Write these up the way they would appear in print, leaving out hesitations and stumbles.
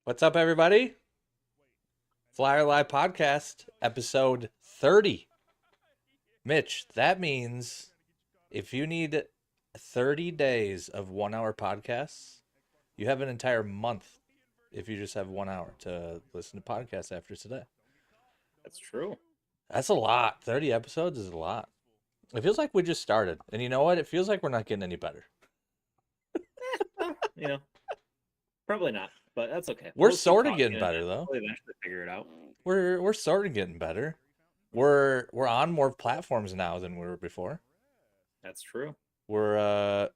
What's up, everybody? Flyer Live Podcast, episode 30. Mitch, that means if you need 30 days of 1 hour podcasts, you have an entire month if you just have 1 hour to listen to podcasts after today. That's true. That's a lot. 30 episodes is a lot. It feels like we just started. And you know what? It feels like we're not getting any better. Well, probably not, but that's okay. We're We'll keep sort of talking getting and better, though. we'll eventually figure it out. We're sort of getting better. We're on more platforms now than we were before. That's true. We're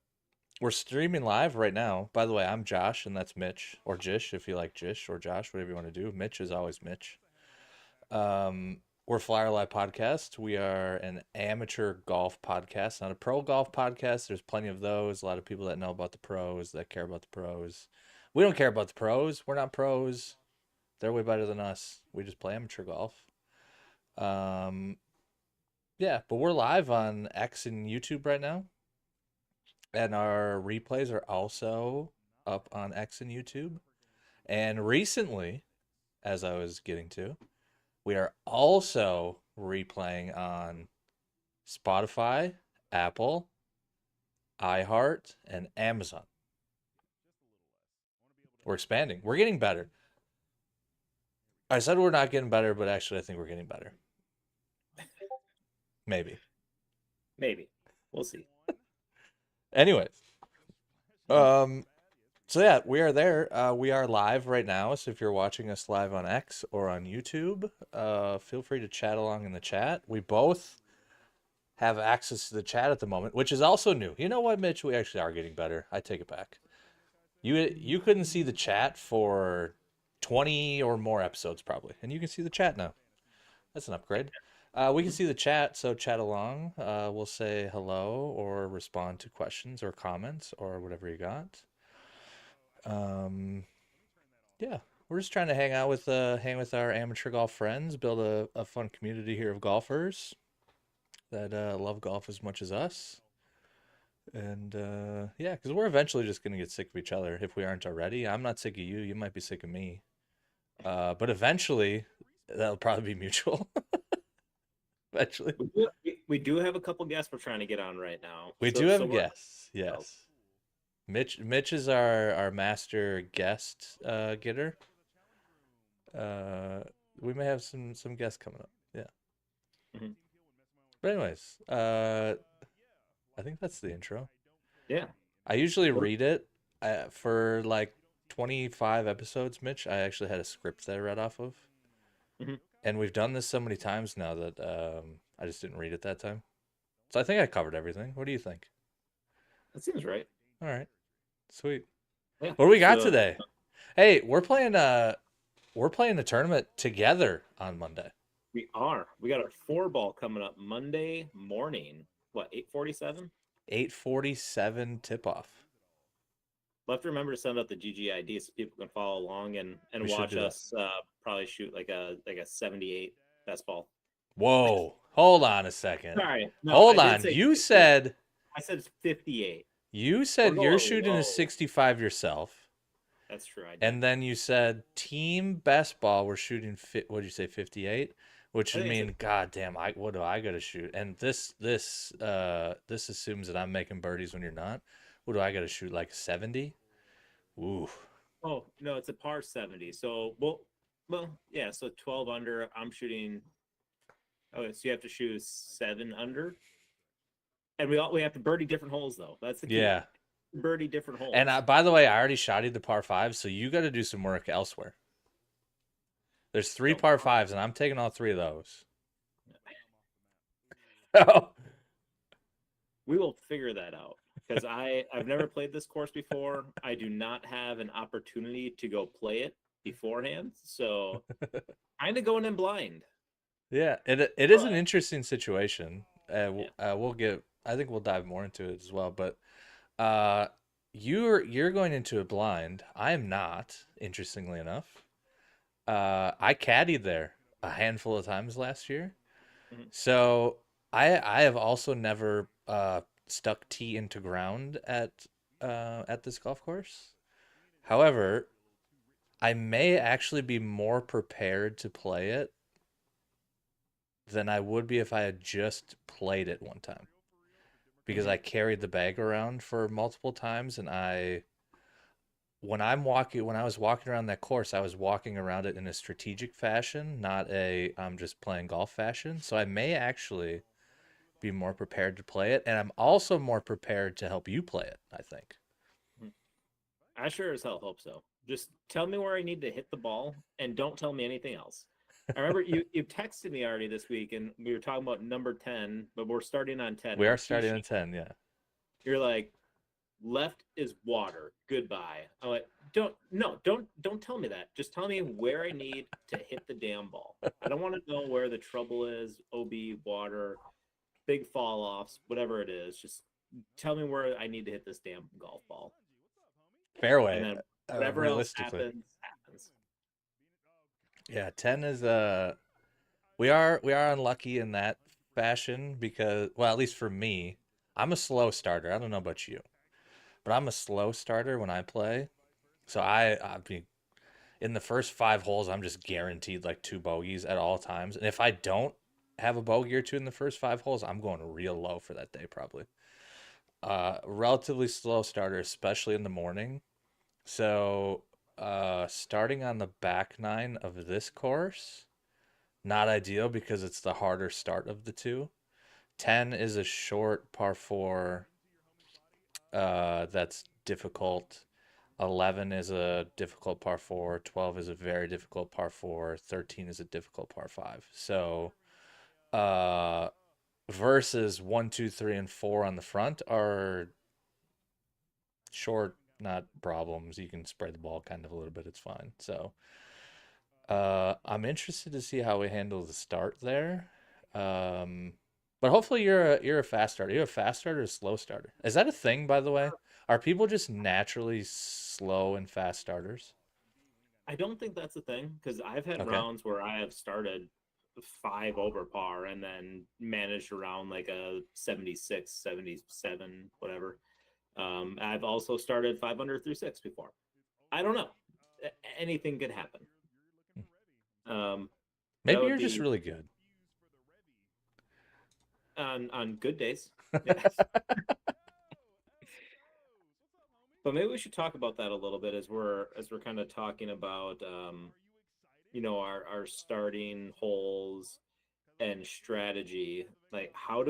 streaming live right now. By the way, I'm Josh, and that's Mitch, or Jish, if you like Jish, or Josh, whatever you want to do. Mitch is always Mitch. We're Flyer Live Podcast. We are an amateur golf podcast, not a pro golf podcast. There's plenty of those. A lot of people that know about the pros, that care about the pros. We don't care about the pros. We're not pros. They're way better than us. We just play amateur golf. Um, yeah, but we're live on X and YouTube right now. And our replays are also up on X and YouTube. And recently, as I was getting to, we are also replaying on Spotify, Apple, iHeart, and Amazon. We're expanding. We're getting better. I said we're not getting better, but actually I think we're getting better. Maybe. Maybe. We'll see. Anyways, so yeah, we are there. We are live right now. So if you're watching us live on X or on YouTube, feel free to chat along in the chat. We both have access to the chat at the moment, which is also new. You know what, Mitch? We actually are getting better. I take it back. You couldn't see the chat for 20 or more episodes probably, and you can see the chat now. That's an upgrade. We can see the chat, so chat along. We'll say hello or respond to questions or comments or whatever you got. Yeah, we're just trying to hang with our amateur golf friends, build a fun community here of golfers that love golf as much as us. And yeah, because we're eventually just gonna get sick of each other if we aren't already. I'm not sick of you. You might be sick of me. But eventually, that'll probably be mutual. Eventually, We do have a couple guests we're trying to get on right now. we do So have we're guests. Yes, Mitch is our master guest getter. Uh, we may have some guests coming up. Yeah. Mhm. But anyways, I think that's the intro. Yeah. I usually read it for like 25 episodes, Mitch. I actually had a script that I read off of. Mhm. And we've done this so many times now that I just didn't read it that time. So I think I covered everything. What do you think? That seems right. All right. Sweet. Yeah. What do we got So today? Hey, we're playing a tournament together on Monday. we are. We got our four ball coming up Monday morning. What, 8:47? 8:47 tip-off. We'll have to remember to send out the GGID so people can follow along and We should watch do that. us probably shoot like a 78 best ball. Whoa. Hold on a second. Sorry. No, I Hold did on. say You 58. said I said it's 58. you We're said you're going shooting a low. 65 yourself. That's true. I did. And then you said team best ball, we're shooting what did you say, 58? Which I would think I said mean, god damn, what do I gotta shoot? And this assumes that I'm making birdies when you're not. What do I gotta shoot, like 70? Ooh. oh no, it's a par 70. So yeah. So 12 under. I'm shooting. Okay, so you have to shoot 7 under, and we have to birdie different holes though. That's the key. Yeah. Birdie different And holes. by the way, I already shotted the par five, so you gotta do some work elsewhere. There's three So par fives, and I'm taking all three of those. Oh. we will figure that out because I've never played this course before. I do not have an opportunity to go play it beforehand, so kind of going in blind. Yeah, it is an But interesting situation. yeah, I think we'll dive more into it as well. But uh, you're going into it blind. I am not, interestingly enough. I caddied there a handful of times last year, mhm. so I have also never stuck tee into ground at this golf course. However, I may actually be more prepared to play it than I would be if I had just played it one time because Hmm. I carried the bag around for multiple times and when I was walking around that course, I was walking around it in a strategic fashion, not a I'm just playing golf fashion. So I may actually be more prepared to play it, and I'm also more prepared to help you play it, I think. I sure as hell hope so. Just tell me where I need to hit the ball and don't tell me anything else. I remember you texted me already this week and we were talking about number 10, but we're starting on 10 We now. are Tee starting sheet. at 10, yeah. You're like, left is water. Goodbye. I'm like, don't tell me that. Just tell me where I need to hit the damn ball. I don't want to know where the trouble is, OB, water, big fall offs, whatever it is. Just tell me where I need to hit this damn golf ball. And Fairway, then whatever else realistically. happens, happens. Yeah, 10 is we are unlucky in that fashion because well, at least for me, I'm a slow starter. I don't know about you, but I'm a slow starter when I play. So I mean in the first 5 holes, I'm just guaranteed like two bogeys at all times. And if I don't have a bogey or two in the first 5 holes, I'm going real low for that day probably. Relatively slow starter, especially in the morning. So, starting on the back nine of this course, not ideal because it's the harder start of the two. 10 is a short par four, that's difficult. 11 is a difficult par four. 12 is a very difficult par four. 13 is a difficult par five. So, uh, versus one, two, three, and four on the front are short, not problems. You can spread the ball kind of a little bit. It's fine. So, I'm interested to see how we handle the start there. Um, but hopefully you're a fast starter. You're a fast starter or a slow starter. Is that a thing, by the way? Are people just naturally slow and fast starters? I don't think that's a thing because I've had Okay. rounds where I have started five over par and then managed around like a 76, 77, whatever. I've also started five under through six before. I don't know. Anything could happen. That Maybe would you're just be really good. on good days. Yeah. But maybe we should talk about that a little bit as we're kind of talking about our starting holes and strategy. Like how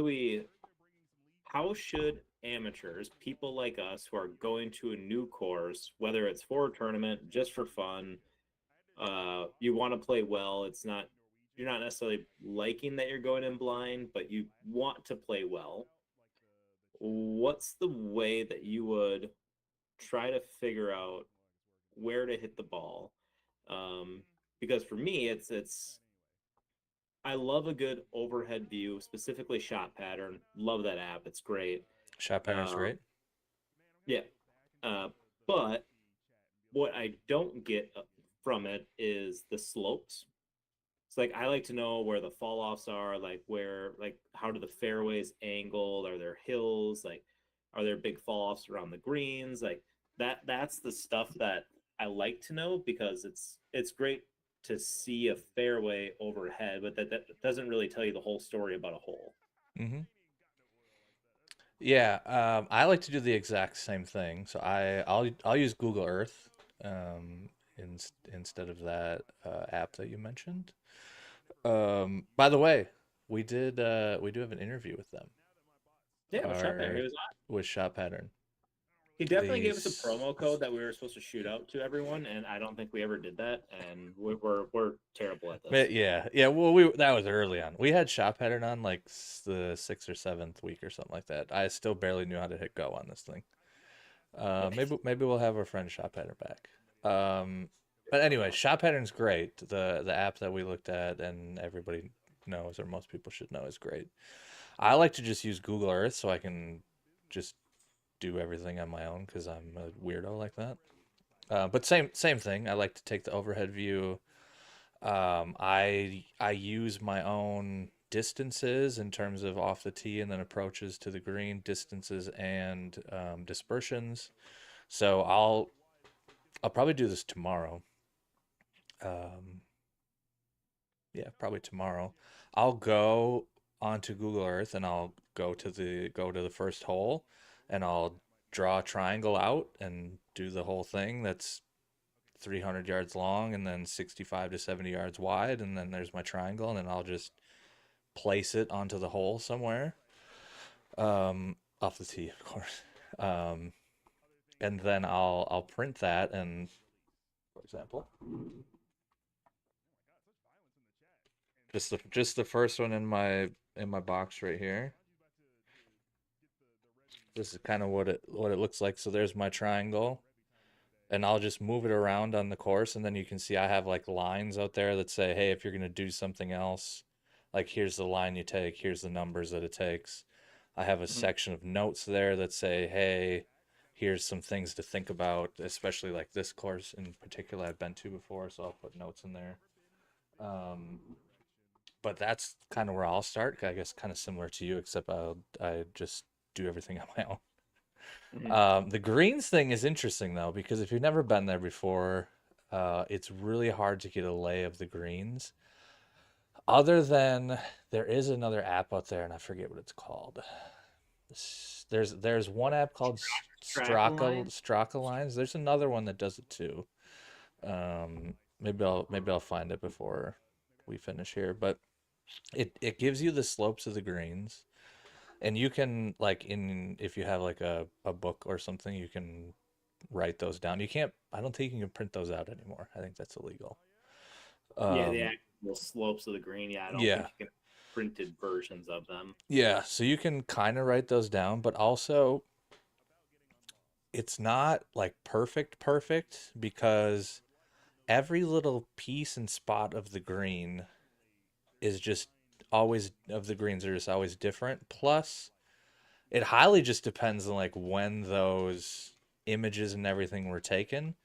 should amateurs, people like us who are going to a new course, whether it's for a tournament, just for fun, you want to play well, you're not necessarily liking that you're going in blind, but you want to play well. What's the way that you would try to figure out where to hit the ball? Um, because for me, it's I love a good overhead view, specifically shot pattern. Love that app; it's great. Shot pattern's Um, great. yeah, uh, but what I don't get from it is the slopes. It's like I like to know where the fall offs are, like how do the fairways angle? Are there hills? Like, are there big fall offs around the greens? Like that's the stuff that I like to know because it's great to see a fairway overhead, but that doesn't really tell you the whole story about a hole. Mm-hmm. Yeah, I like to do the exact same thing. So I'll use Google Earth instead of that app that you mentioned. By the way, we do have an interview with them. Yeah, with shot pattern, he Our was with Shot Pattern. he definitely gave us a These promo code that we were supposed to shoot out to everyone, and I don't think we ever did that, and we're terrible at this. yeah, yeah. Well, we that was early on. We had Shot Pattern on like the sixth or seventh week or something like that. I still barely knew how to hit go on this thing. Maybe we'll have our friend Shot Pattern back. But anyway, Shot Pattern's great. The app that we looked at and everybody knows or most people should know is great. I like to just use Google Earth so I can just do everything on my own because I'm a weirdo like that. But same thing. I like to take the overhead view. I use my own distances in terms of off the tee and then approaches to the green, distances and dispersions. So I'll probably do this tomorrow. Um, yeah, probably tomorrow. I'll go onto Google Earth and I'll go to the first hole and I'll draw a triangle out and do the whole thing that's 300 yards long and then 65 to 70 yards wide, and then there's my triangle, and then I'll just place it onto the hole somewhere, off the tee, of course. Um, and then I'll print that, and for example, just the first one in my box right here. This is kind of what it looks like. So there's my triangle, and I'll just move it around on the course, and then you can see I have like lines out there that say, hey, if you're gonna do something else, like here's the line you take, here's the numbers that it takes. I have a Mhm. section of notes there that say, hey, here's some things to think about, especially like this course in particular I've been to before, so I'll put notes in there. Um, but that's kind of where I'll start. I guess kind of similar to you, except I just do everything on my own. Mhm. The greens thing is interesting though, because if you've never been there before, it's really hard to get a lay of the greens. Other than there is another app out there, and I forget what it's called. There's one app called Track line. Straka Lines. There's another one that does it too. Maybe I'll find it before we finish here. But it gives you the slopes of the greens, and you can like in if you have like a book or something, you can write those down. You can't. I don't think you can print those out anymore. I think that's illegal. Yeah, the Um, actual slopes of the green. Yeah, I don't yeah, think you can printed versions of them. yeah. So you can kind of write those down, but also it's not like perfect because every little piece and spot of the green is just always of the greens are just always different. Plus, it highly just depends on like when those images and everything were taken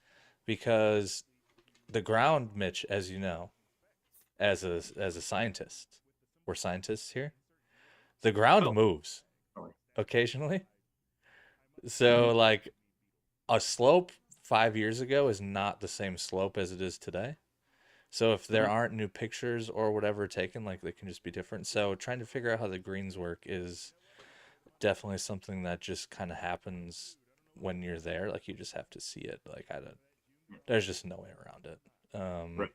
because the ground, Mitch, as you know, as a scientist, we're scientists here. The ground Oh, moves really? occasionally. Mhm. So like a slope 5 years ago is not the same slope as it is today. So if there Mhm. aren't new pictures or whatever taken, like they can just be different. So trying to figure out how the greens work is definitely something that just kind of happens when you're there. Like you just have to see it. Like I don't. There's just no way around it. Right.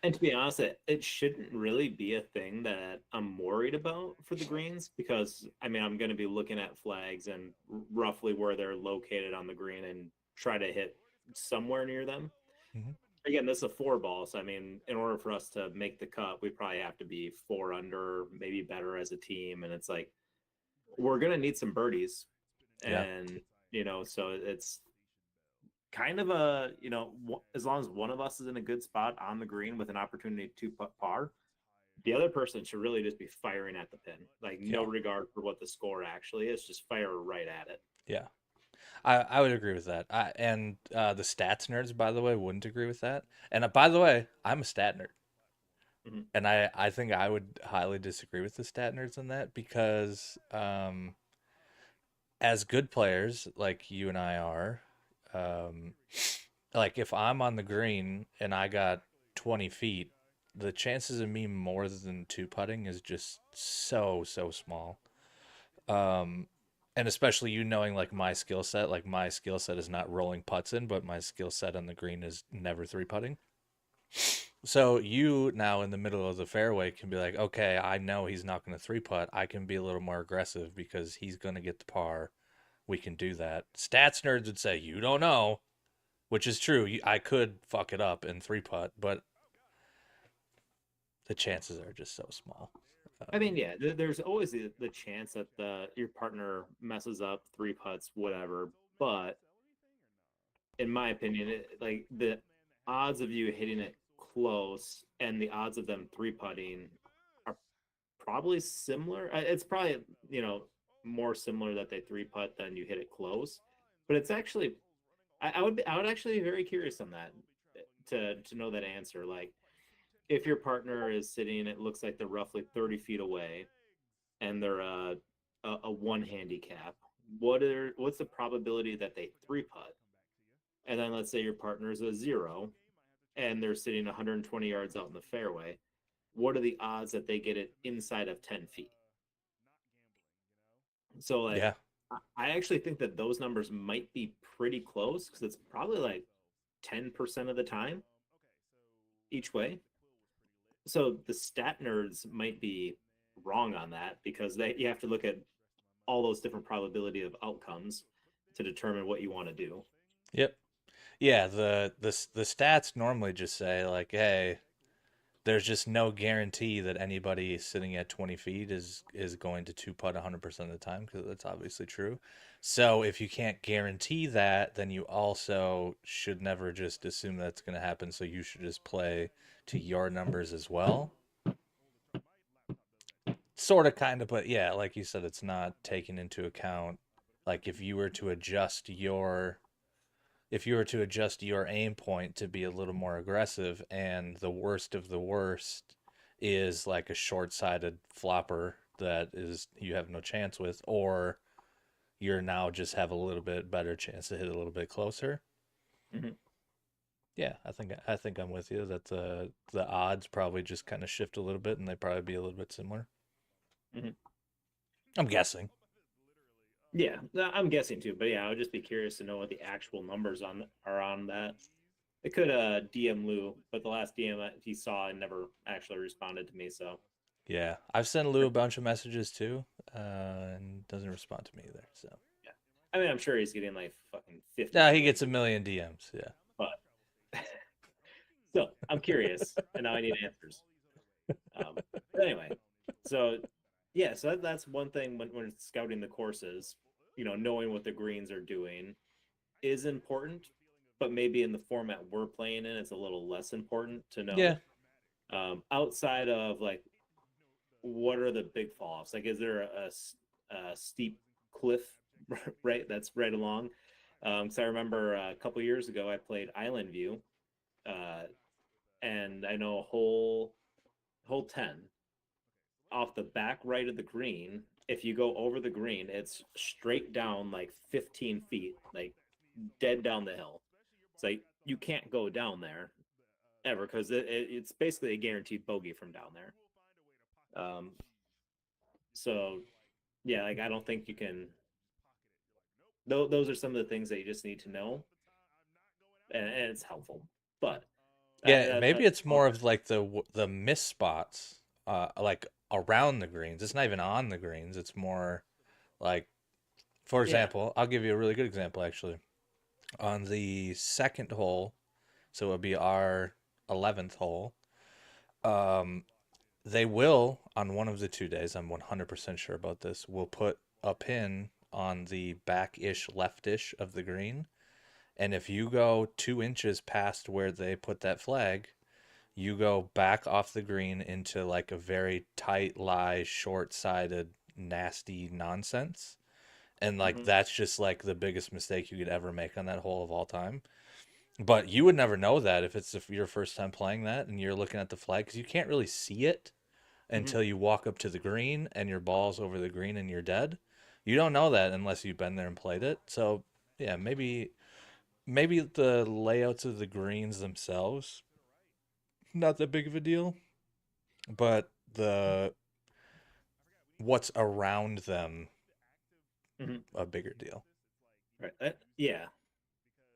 And to be honest, it shouldn't really be a thing that I'm worried about for the greens because I mean I'm going to be looking at flags and roughly where they're located on the green and try to hit somewhere near them. Mhm. Again, this is a four ball, so I mean, in order for us to make the cut, we probably have to be four under, maybe better as a team. And it's like we're going to need some birdies, Yeah. and so it's kind of a as long as one of us is in a good spot on the green with an opportunity to put par, the other person should really just be firing at the pin, like no Yeah. regard for what the score actually is, just fire right at it. Yeah. I would agree with that. And the stats nerds, by the way, wouldn't agree with that. And by the way, I'm a stat nerd. Mhm. And I think I would highly disagree with the stat nerds on that because as good players like you and I are, um, like if I'm on the green and I got 20 feet, the chances of me more than two putting is just so small. Um, and especially you knowing like my skill set is not rolling putts in, but my skill set on the green is never three putting. So you now in the middle of the fairway can be like, okay, I know he's not going to three putt. I can be a little more aggressive because he's going to get the par. We can do that. Stats nerds would say you don't know, which is true. I could fuck it up in three putt, but the chances are just so small. I mean, yeah, there's always the chance that your partner messes up three putts, whatever. But in my opinion, like the odds of you hitting it close and the odds of them three putting are probably similar. It's probably more similar that they three putt than you hit it close. But it's actually, I would actually be very curious on that to know that answer. Like if your partner is sitting, it looks like they're roughly 30 feet away and they're a one handicap. What's the probability that they three putt? And then let's say your partner is a zero. and they're sitting 120 yards out in the fairway, what are the odds that they get it inside of 10 feet? So, like, Yeah. I actually think that those numbers might be pretty close because it's probably like 10% of the time each way. So the stat nerds might be wrong on that because you have to look at all those different probability of outcomes to determine what you want to do. Yep. Yeah, the stats normally just say like, hey, there's just no guarantee that anybody sitting at 20 feet is going to two putt 100% of the time because that's obviously true. So if you can't guarantee that, then you also should never just assume that's going to happen. So you should just play to your numbers as well. Sort of, kind of, but yeah, like you said, it's not taking into account like if you were to adjust your aim point to be a little more aggressive and the worst of the worst is like a short-sighted flopper that is you have no chance with, or you're now just have a little bit better chance to hit a little bit closer. Mm-hmm. Yeah, I think I'm with you that the odds probably just kind of shift a little bit and they probably be a little bit similar. Mm-hmm. I'm guessing. Yeah, I'm guessing too. But yeah, I would just be curious to know what the actual numbers are on that. I could DM Lou, but the last DM he saw and never actually responded to me. So Yeah, I've sent Lou a bunch of messages too, and doesn't respond to me either. So yeah, I mean, I'm sure he's getting like fucking 50 no, he million, gets a million DMs. Yeah. but still, I'm curious, and now I need answers. But anyway, so yeah, so that's one thing when scouting the courses, knowing what the greens are doing is important, but maybe in the format we're playing in, it's a little less important to Yeah. know. Outside of like, what are the big fall offs? Like, is there a steep cliff, right? That's right along. Because I remember a couple years ago, I played Island View, uh, and I know hole 10 off the back right of the green. If you go over the green, it's straight down like 15 feet, like dead down the hill. It's like you can't go down there ever because it's basically a guaranteed bogey from down there. Um, so yeah, like I don't think you can. Those are some of the things that you just need to know, and it's helpful. But Yeah, that maybe it's more of like the miss spots, like around the greens. It's not even on the greens. It's more like, for yeah. example, I'll give you a really good example actually. On the second hole, so it would be our 11th hole. Um, they will on one of the 2 days. I'm 100% sure about this. Will put a pin on the back-ish, left-ish of the green, and if you go 2 inches past where they put that flag, you go back off the green into like a very tight lie, short-sided, nasty nonsense. And like Hmm. that's just like the biggest mistake you could ever make on that hole of all time. But you would never know that if your first time playing that and you're looking at the flag because you can't really see it Hmm. until you walk up to the green and your ball's over the green and you're dead. You don't know that unless you've been there and played it. So yeah, maybe the layouts of the greens themselves not that big of a deal, but the what's around them Hmm. a bigger deal. Right. Yeah.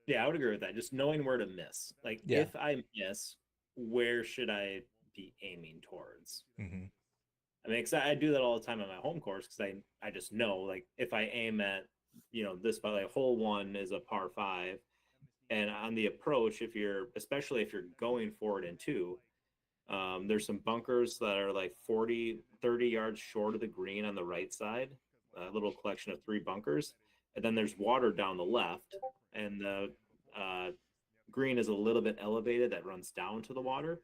Yeah, I would agree with that. Just knowing where to miss. Like, Yeah. if I miss, where should I be aiming towards? Hmm. I mean, because I do that all the time on my home course because I just know, like, if I aim at, this by like hole one is a par five. And on the approach, especially if you're going forward in two, there's some bunkers that are like 40, 30 yards short of the green on the right side, a little collection of three bunkers. And then there's water down the left. And the uh, green is a little bit elevated that runs down to the water.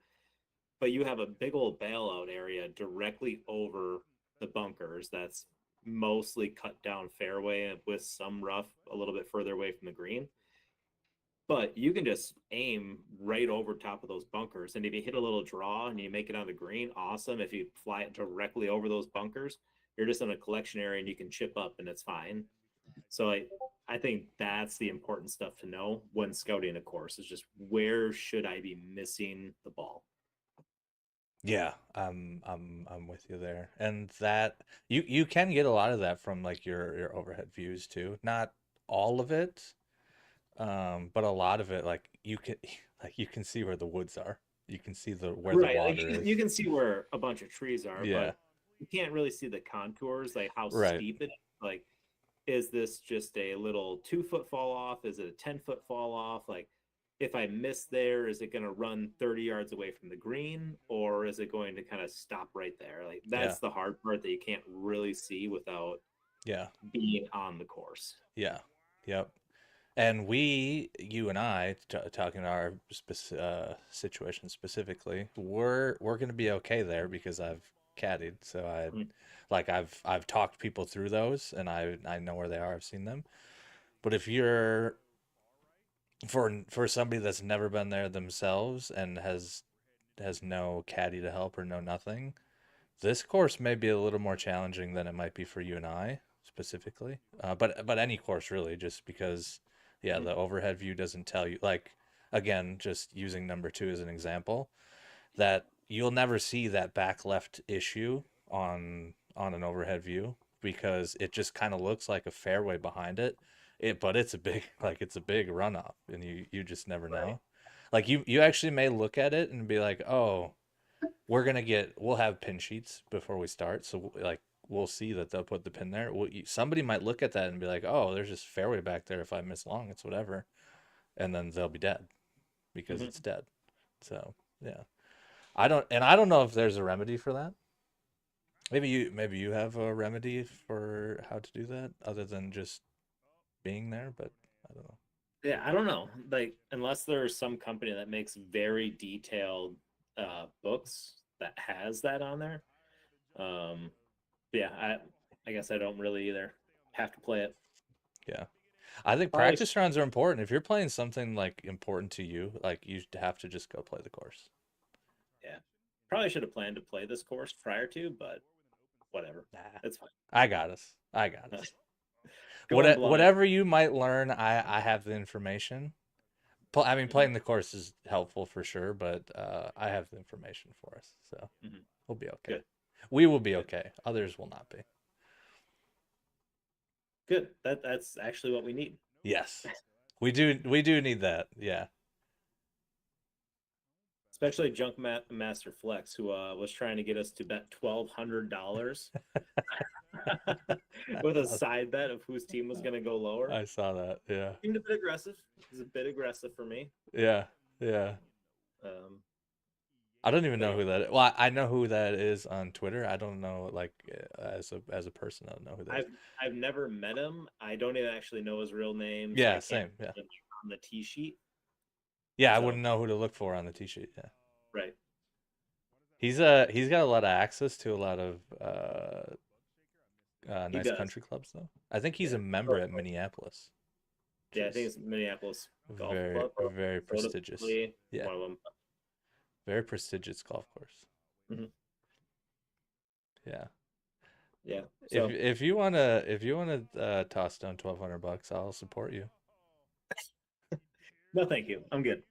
But you have a big old bailout area directly over the bunkers that's mostly cut down fairway with some rough a little bit further away from the green, but you can just aim right over top of those bunkers. And if you hit a little draw and you make it on the green, awesome. If you fly it directly over those bunkers, you're just in a collection area and you can chip up and it's fine. So I think that's the important stuff to know when scouting a course is just where should I be missing the ball? Yeah, I'm with you there. And that you can get a lot of that from like your overhead views too. Not all of it, but a lot of it like you can like you can see where the woods are. You can see the where the Right. Like water you is. can see where a bunch of trees are, Yeah. but you can't really see the contours, like how Right. steep it is. Like, is this just a little 2 foot fall off? Is it a 10 foot fall off? Like, if I miss there, is it going to run 30 yards away from the green, or is it going to kind of stop right there? Like, Yeah. that's the hard part that you can't really see without Yeah. being on the course. Yeah. Yep. And you and I, talking about our situation specifically, we're gonna be okay there because I've caddied, so Mhm. I've talked people through those, and I know where they are. I've seen them. But if you're for somebody that's never been there themselves and has no caddy to help or no nothing, this course may be a little more challenging than it might be for you and I specifically. But any course really, just because, yeah, Mhm. the overhead view doesn't tell you. Like again, just using number two as an example, that you'll never see that back left issue on an overhead view because it just kind of looks like a fairway behind it. But it's a big it's a big runoff, and you just never Right. know. Like you actually may look at it and be like, oh, we'll have pin sheets before we start, so like we'll see that they'll put the pin there. Somebody might look at that and be like, oh, there's just fairway back there. If I miss long, it's whatever, and then they'll be dead because Mhm. it's dead. So yeah, I don't know if there's a remedy for that. Maybe you have a remedy for how to do that other than just being there, but I don't know. Yeah, I don't know. Like, unless there's some company that makes very detailed books that has that on there. Um, yeah, I guess I don't really either. Have to play it. Yeah. I think Probably, practice rounds are important. If you're playing something like important to you, like you have to just go play the course. yeah, probably should have planned to play this course prior to, but whatever. Nah, It's fine. I got us. I got us. Going blind. Whatever you might learn, I have the information. I mean, Hmm. playing the course is helpful for sure, but I have the information for us, so Hmm. we'll be okay. Good, We will be good, okay. Others will not be. good. That's actually what we need. Yes, we do need that. Yeah. Especially Master Flex, who was trying to get us to bet $1,200 with a side bet of whose team was going to go lower. I saw that. Yeah. Seemed a bit aggressive. It was a bit aggressive for me. Yeah. Yeah. Um, I don't even but know yeah, who that is. Well, I know who that is on Twitter. I don't know like as a person. I don't know who that is. I've never met him. I don't even actually know his real name, so I Yeah, can't same. Yeah. put him on the T sheet. Yeah, I So wouldn't know who to look for on the T-sheet. Yeah. right, He's got a lot of access to a lot of he nice does. country clubs though. I think he's Yeah. a member at Minneapolis, which Yeah, I think is it's Minneapolis Golf Club. very prestigious. Notably, Yeah, one of them. very prestigious golf course. Hmm. Yeah. Yeah. So If you wanna toss down $1,200, I'll support you. no, thank you. I'm good.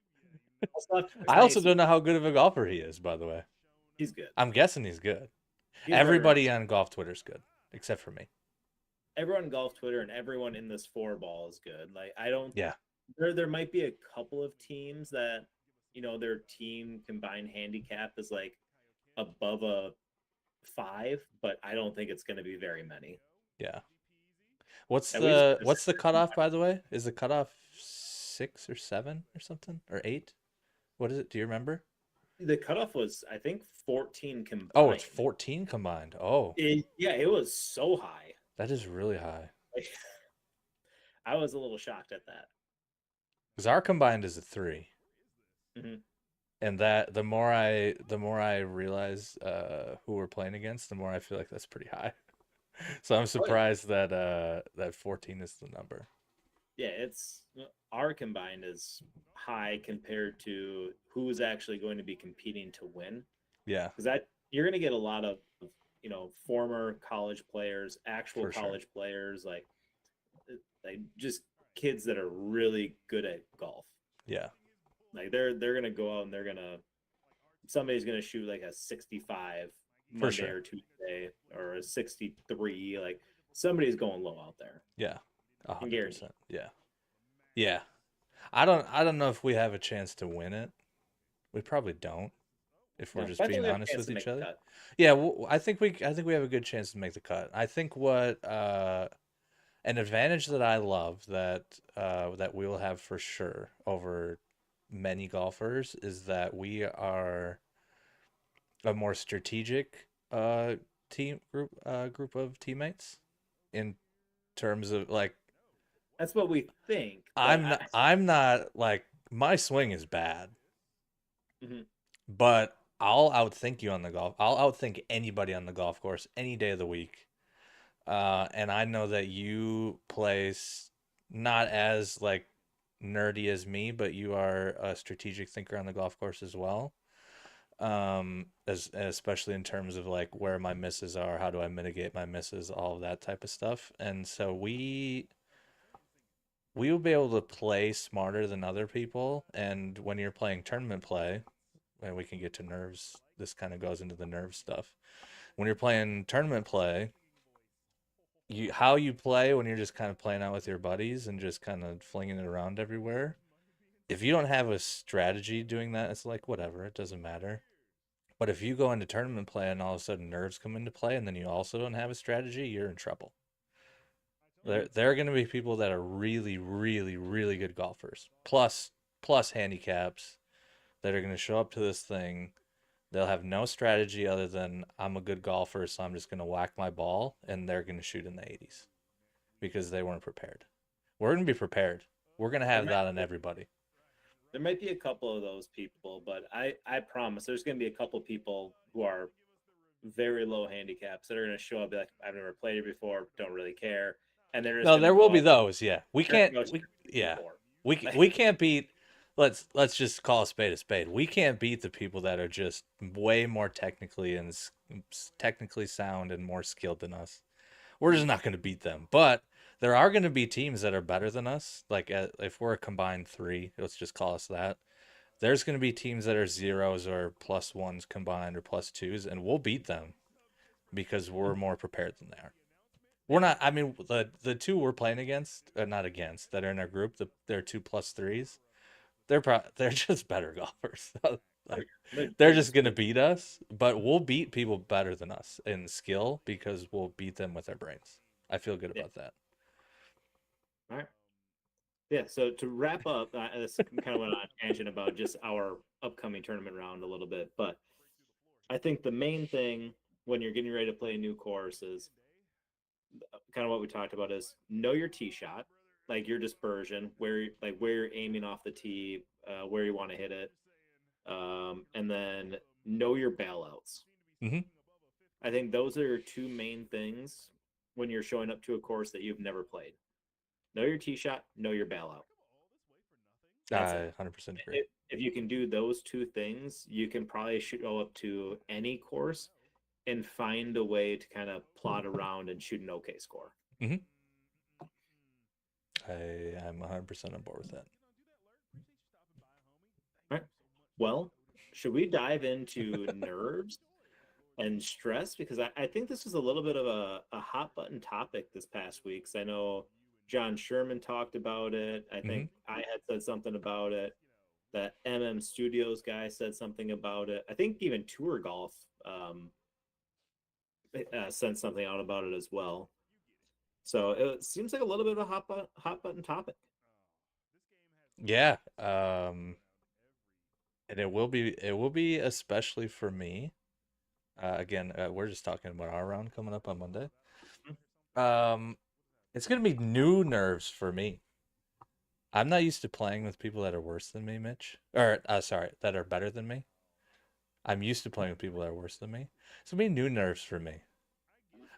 It's I also nice. don't know how good of a golfer he is, by the way. He's good. I'm guessing he's good. He's right around. Everybody on golf Twitter's good, except for me. Everyone in golf Twitter and everyone in this four ball is good. Like I don't. Yeah. There might be a couple of teams that their team combined handicap is like above a 5, but I don't think it's going to be very many. Yeah. At least What's the cutoff, by the way? Is the cutoff 6 or 7 or something or 8? What is it? Do you remember? the cutoff was I think 14 Oh, it's combined. 14 combined. Oh, Yeah, it was so high. that is really high. Like, I was a little shocked at that. Because our combined is a 3. Hmm. And that the more I realize who we're playing against, the more I feel like that's pretty high. So I'm Oh yeah, surprised that that 14 is the number. yeah. It's our combined is high compared to who's actually going to be competing to win. Yeah, Because that you're going to get a lot of former college players, actual for sure. college players, like like just kids that are really good at golf. Yeah, Like they're gonna go out and somebody's gonna shoot like a 65 for Monday sure. or Tuesday or a 63. Like somebody's going low out there. Yeah, I can guarantee. 100%. Yeah, yeah. I don't know if we have a chance to win it. We probably don't, if we're No, just but I think being we have a honest chance with to each make the other. cut. Yeah, I think we have a good chance to make the cut. I think what an advantage that I love that we will have for sure over many golfers is that we are a more strategic team group of teammates in terms of like That's what we think, but I'm not like my swing is bad, mhm. but I'll outthink you on the golf. I'll outthink anybody on the golf course any day of the week. And I know that you place not as like nerdy as me, but you are a strategic thinker on the golf course as well. As especially in terms of like where my misses are, how do I mitigate my misses, all of that type of stuff. And so we will be able to play smarter than other people. And when you're playing tournament play, and we can get to nerves, this kind of goes into the nerve stuff. When you're playing tournament play, how you play when you're just kind of playing out with your buddies and just kind of flinging it around everywhere. If you don't have a strategy doing that, it's like whatever, it doesn't matter. But if you go into tournament play and all of a sudden nerves come into play and then you also don't have a strategy, you're in trouble. Mhm. There are going to be people that are really, really, really good golfers, plus handicaps that are going to show up to this thing. They'll have no strategy other than I'm a good golfer, so I'm just going to whack my ball, and they're going to shoot in the 80s because they weren't prepared. We're going to be prepared. We're going to there have might that on everybody. there might be a couple of those people, but I promise there's going to be a couple people who are very low handicaps that are going to show up, be like, I've never played it before, don't really care, and they're just No, going to there will go be out. those. Yeah, we They're can't. going to go We shoot yeah, 64. we can't beat. Let's just call a spade a spade. We can't beat the people that are just way more technically and technically sound and more skilled than us. We're just not going to beat them. But there are going to be teams that are better than us. Like if we're a combined three, let's just call us that. There's going to be teams that are zeros or plus ones combined or plus twos, and we'll beat them because we're more prepared than they are. We're Yeah, not. I mean, the two we're playing against, not against, that are in our group, they're two plus threes. They're just better golfers. oh, Like yeah. they're They're just just gonna beat us, but we'll beat people better than us in skill because we'll beat them with our brains. I feel good yeah. about that. All right. Yeah. So to wrap up, this kind of went on a tangent about just our upcoming tournament round a little bit, but I think the main thing when you're getting ready to play a new course is kind of what we talked about is know your tee shot, like your dispersion, where you're aiming off the tee, where you want to hit it, and then know your bailouts. Hmm. I think those are your two main things when you're showing up to a course that you've never played. Know your tee shot, know your bailout. That's it. I 100% agree. If you can do those two things, you can probably go up to any course and find a way to kind of plot around and shoot an okay score. Hmm. I am 100% on board with that. All right. Well, should we dive into nerves and stress? Because I think this was a little bit of a hot button topic this past week. Because I know John Sherman talked about it. I think Hmm. I had said something about it. That Studios guy said something about it. I think even Tour Golf sent something out about it as well. So it seems like a little bit of a hot button topic. Yeah. And it will be especially for me. Again, we're just talking about our round coming up on Monday. Um, it's gonna be new nerves for me. I'm not used to playing with people that are worse than me, Mitch. Or sorry, that are better than me. I'm used to playing with people that are worse than me. It's gonna be new nerves for me.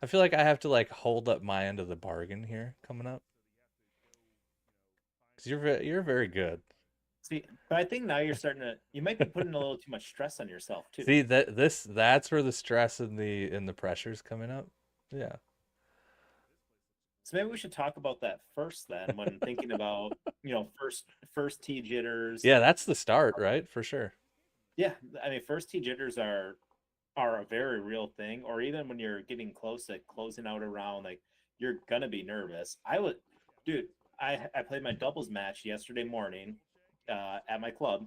I feel like I have to like hold up my end of the bargain here coming up because you're very good. See, but I think now you might be putting a little too much stress on yourself too. See that's where the stress and the pressure's coming up. Yeah. So maybe we should talk about that first then when thinking about, first tee jitters. Yeah, that's the start, right? For sure. Yeah, I mean first tee jitters are a very real thing, or even when you're getting close to closing out a round, like you're gonna be nervous. Dude, I played my doubles match yesterday morning at my club,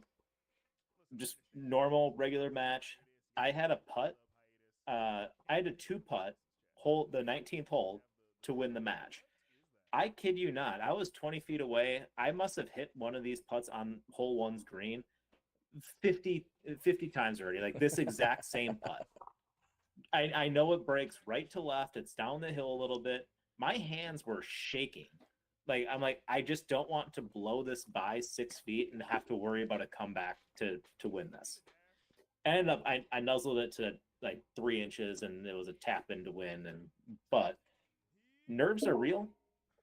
just normal regular match. I had a putt. I had a two putt hole, the 19th hole, to win the match. I kid you not. I was 20 feet away. I must have hit one of these putts on hole one's green 50 times already. Like this exact same putt. I know it breaks right to left. It's down the hill a little bit. My hands were shaking. Like I'm like, I just don't want to blow this by 6 feet and have to worry about a comeback to win this. Ended up I nuzzled it to like 3 inches and it was a tap in to win. But nerves are real.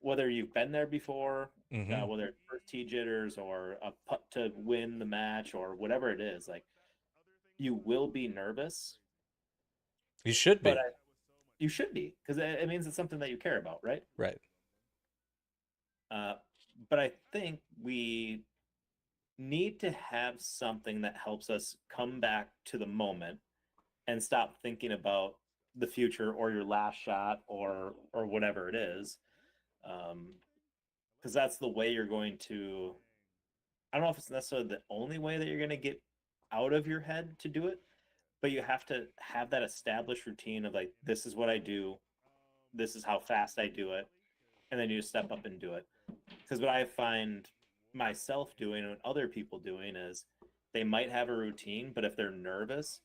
Whether you've been there before, Hmm. whether it's first tee jitters or a putt to win the match or whatever it is, like you will be nervous, You should but be. you should be because it means it's something that you care about, right? Right. Uh, but I think we need to have something that helps us come back to the moment and stop thinking about the future or your last shot or whatever it is, because that's the way you're going to. I don't know if it's necessarily the only way that you're going to get out of your head to do it, but you have to have that established routine of like, this is what I do, this is how fast I do it, and then you just step up and do it. Because what I find myself doing and other people doing is they might have a routine, but if they're nervous,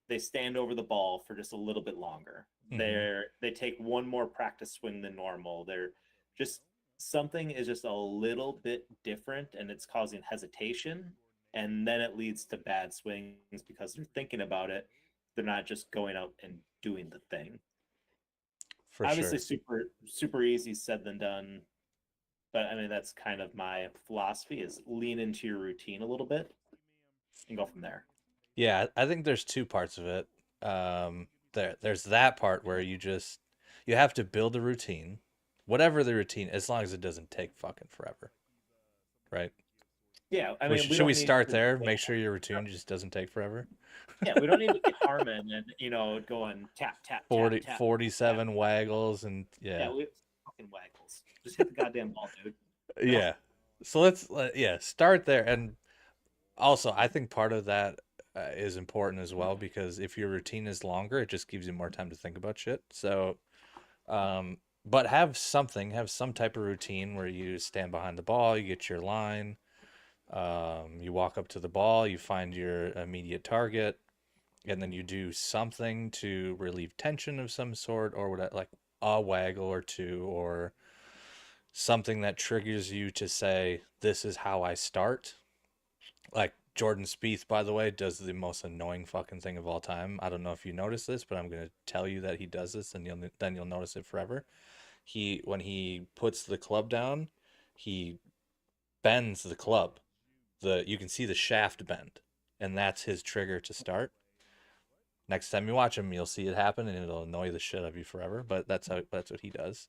they stand over the ball for just a little bit longer. Hmm. They take one more practice swing than normal. They're just something is just a little bit different and it's causing hesitation and then it leads to bad swings because they're thinking about it. They're not just going out and doing the thing. For Obviously sure. super easy said than done, but I mean that's kind of my philosophy is lean into your routine a little bit and go from there. Yeah, I think there's two parts of it. There's that part where you have to build a routine, whatever the routine, as long as it doesn't take fucking forever, right? Yeah, I mean we Should we don't need start to there? Make sure your routine just doesn't take forever. yeah, we don't need to get Harmon and going tap tap tap 40, tap tap. 47 waggles and Yeah, yeah. we fucking waggles. Just hit the goddamn ball, dude. You know? Yeah. So yeah, start there. And also, I think part of that is important as well because if your routine is longer, it just gives you more time to think about shit. So, but have some type of routine where you stand behind the ball, you get your line, you walk up to the ball, you find your immediate target, and then you do something to relieve tension of some sort or whatever, like a waggle or two, or something that triggers you to say, "This is how I start." Like Jordan Spieth, by the way, does the most annoying fucking thing of all time. I don't know if you notice this, but I'm gonna tell you that he does this, and you'll notice it forever. When he puts the club down, he bends the club. The You can see the shaft bend, and that's his trigger to start. Next time you watch him, you'll see it happen, and it'll annoy the shit out of you forever. But that's what he does.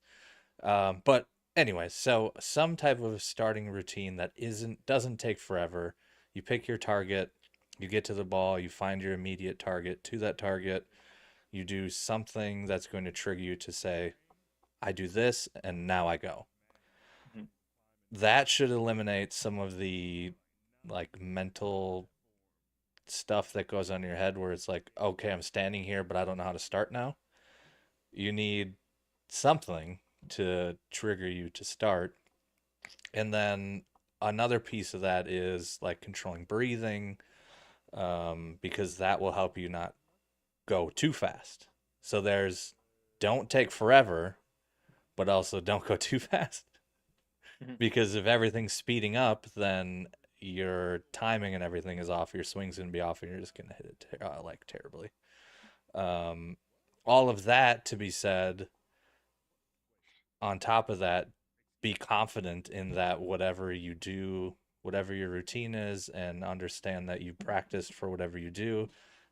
But anyway, so some type of starting routine that doesn't take forever. You pick your target, you get to the ball, you find your immediate target. To that target, you do something that's going to trigger you to say, "I do this, and now I go." Mhm. That should eliminate some of the like mental stuff that goes on in your head where it's like, okay, I'm standing here, but I don't know how to start now. You need something to trigger you to start. And then another piece of that is like controlling breathing, because that will help you not go too fast. So there's don't take forever, but also don't go too fast. Mhm. Because if everything's speeding up, then your timing and everything is off. Your swing's gonna be off, and you're just gonna hit it like terribly. Um, all of that to be said, on top of that, be confident in that whatever you do, whatever your routine is, and understand that you practiced for whatever you do.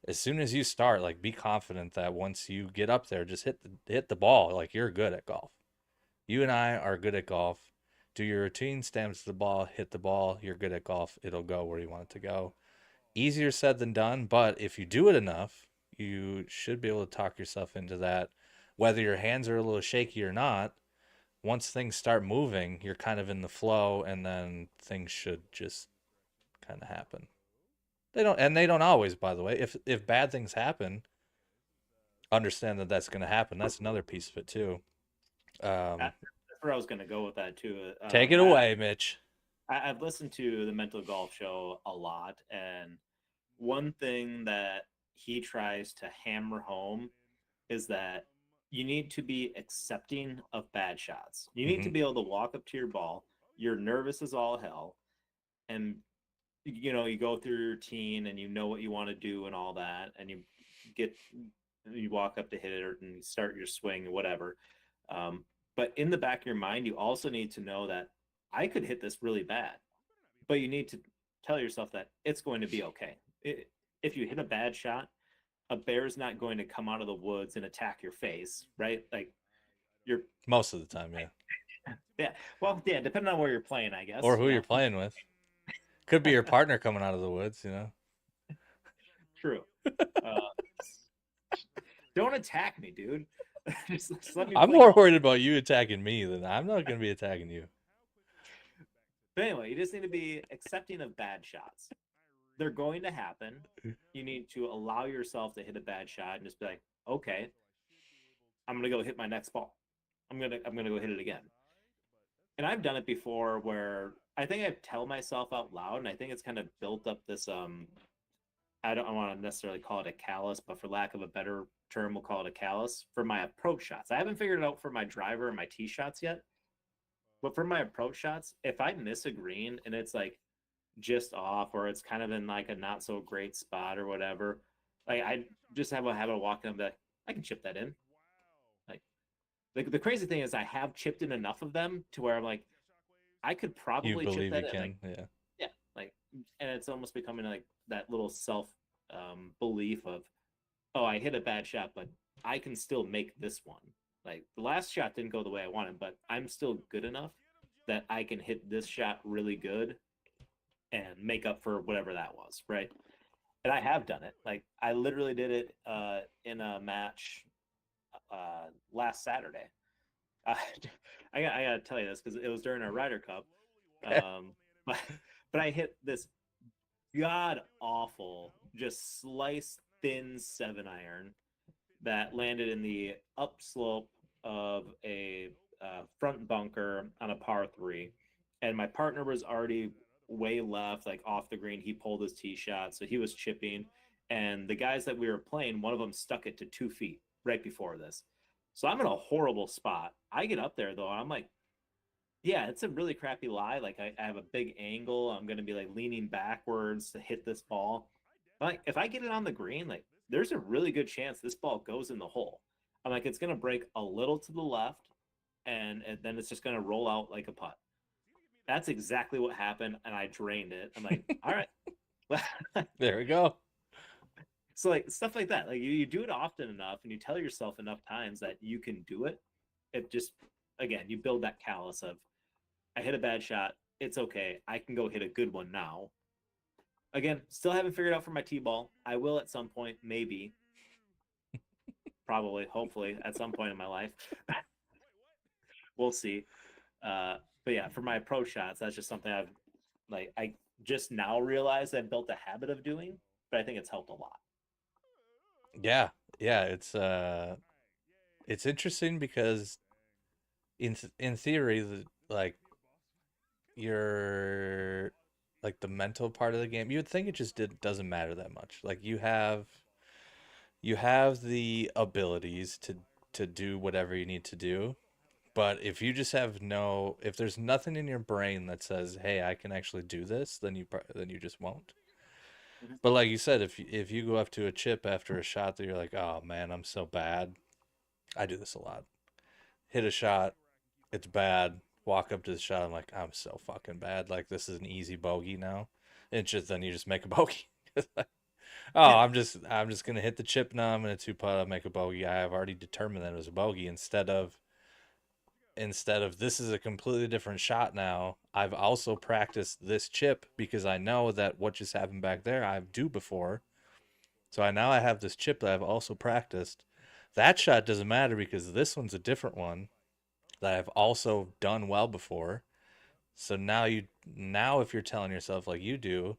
As soon as you start, like be confident that once you get up there, just hit the ball. Like you're good at golf. You and I are good at golf. Do your routine, stand to the ball, hit the ball. You're good at golf. It'll go where you want it to go. Easier said than done, but if you do it enough, you should be able to talk yourself into that. Whether your hands are a little shaky or not, once things start moving, you're kind of in the flow, and then things should just kind of happen. They don't always, by the way. If bad things happen, understand that that's going to happen. That's another piece of it too. Um, That's where I was going to go with that too. Take it away, Mitch. I've listened to the Mental Golf Show a lot, and one thing that he tries to hammer home is that you need to be accepting of bad shots. You need to Hmm. be able to walk up to your ball. You're nervous as all hell, and you go through your routine and you know what you want to do and all that, and get you walk up to hit it and you start your swing or whatever. But in the back of your mind, you also need to know that I could hit this really bad, but you need to tell yourself that it's going to be okay. If you hit a bad shot, a bear's not going to come out of the woods and attack your face, right? Like you're, Most of the time, yeah. yeah. Well, yeah, depending on where you're playing, I Or guess. who you're playing with. Could be your partner coming out of the woods, you know. True. Uh, don't attack me, dude. Just let me I'm play more golf. worried about you attacking me than I'm not going to be attacking you. But anyway, you just need to be accepting of bad shots. They're going to happen. You need to allow yourself to hit a bad shot and just be like, okay, I'm gonna go hit my next ball. I'm gonna go hit it again. And I've done it before where I think I tell myself out loud, and I think it's kind of built up this I don't want to necessarily call it a callus, but for lack of a better term, we'll call it a callus for my approach shots. I haven't figured it out for my driver and my tee shots yet, but for my approach shots, if I miss a green and it's like just off or it's kind of in like a not so great spot or whatever, like I just have a habit of walking up and be like, I can chip that in. Like the crazy thing is I have chipped in enough of them to where I'm like, I could You probably chip believe that you in. Like, can, yeah. yeah, like, and it's almost becoming like that little self belief of, oh, I hit a bad shot, but I can still make this one. Like the last shot didn't go the way I wanted, but I'm still good enough that I can hit this shot really good and make up for whatever that was, right? And I have done it. Like I literally did it in a match last Saturday. Uh, I gotta tell you this because it was during our Ryder Cup, um, but I hit this god awful, just slice thin 7-iron that landed in the upslope of a front bunker on a par three, and my partner was already way left, like off the green. He pulled his tee shot, so he was chipping, and the guys that we were playing, one of them stuck it to 2 feet right before this. So I'm in a horrible spot. I get up there though, and I'm like, yeah, it's a really crappy lie. Like I have a big angle. I'm gonna be like leaning backwards to hit this ball. Like if I get it on the green, like there's a really good chance this ball goes in the hole. I'm like, it's gonna break a little to the left, and then it's just gonna roll out like a putt. That's exactly what happened, and I drained it. I'm like, all right. There we go. So like stuff like that. Like you do it often enough and you tell yourself enough times that you can do it. It just again, you build that callus of I hit a bad shot. It's okay. I can go hit a good one now. Again, still haven't figured out for my T-ball. I will at some point, maybe, probably, hopefully, at some point in my life. We'll see. But yeah, for my approach shots, that's just something I just now realized I've built a habit of doing, but I think it's helped a lot. Yeah. Yeah, it's interesting because in theory like your like the mental part of the game, you would think it just doesn't matter that much. Like you have the abilities to do whatever you need to do. But if you just have no, if there's nothing in your brain that says, "Hey, I can actually do this," then you just won't. Mhm. But like you said, if you go up to a chip after a shot that you're like, "Oh man, I'm so bad." I do this a lot. Hit a shot, it's bad. Walk up to the shot, I'm like, I'm so fucking bad. Like this is an easy bogey now. It's just then you just make a bogey. Oh, Yeah, I'm just gonna hit the chip now. I'm gonna two putt. I'll make a bogey. I have already determined that it was a bogey instead of instead of this is a completely different shot now. I've also practiced this chip because I know that what just happened back there I've do before. So I have this chip that I've also practiced. That shot doesn't matter because this one's a different one that I've also done well before. So now if you're telling yourself like you do,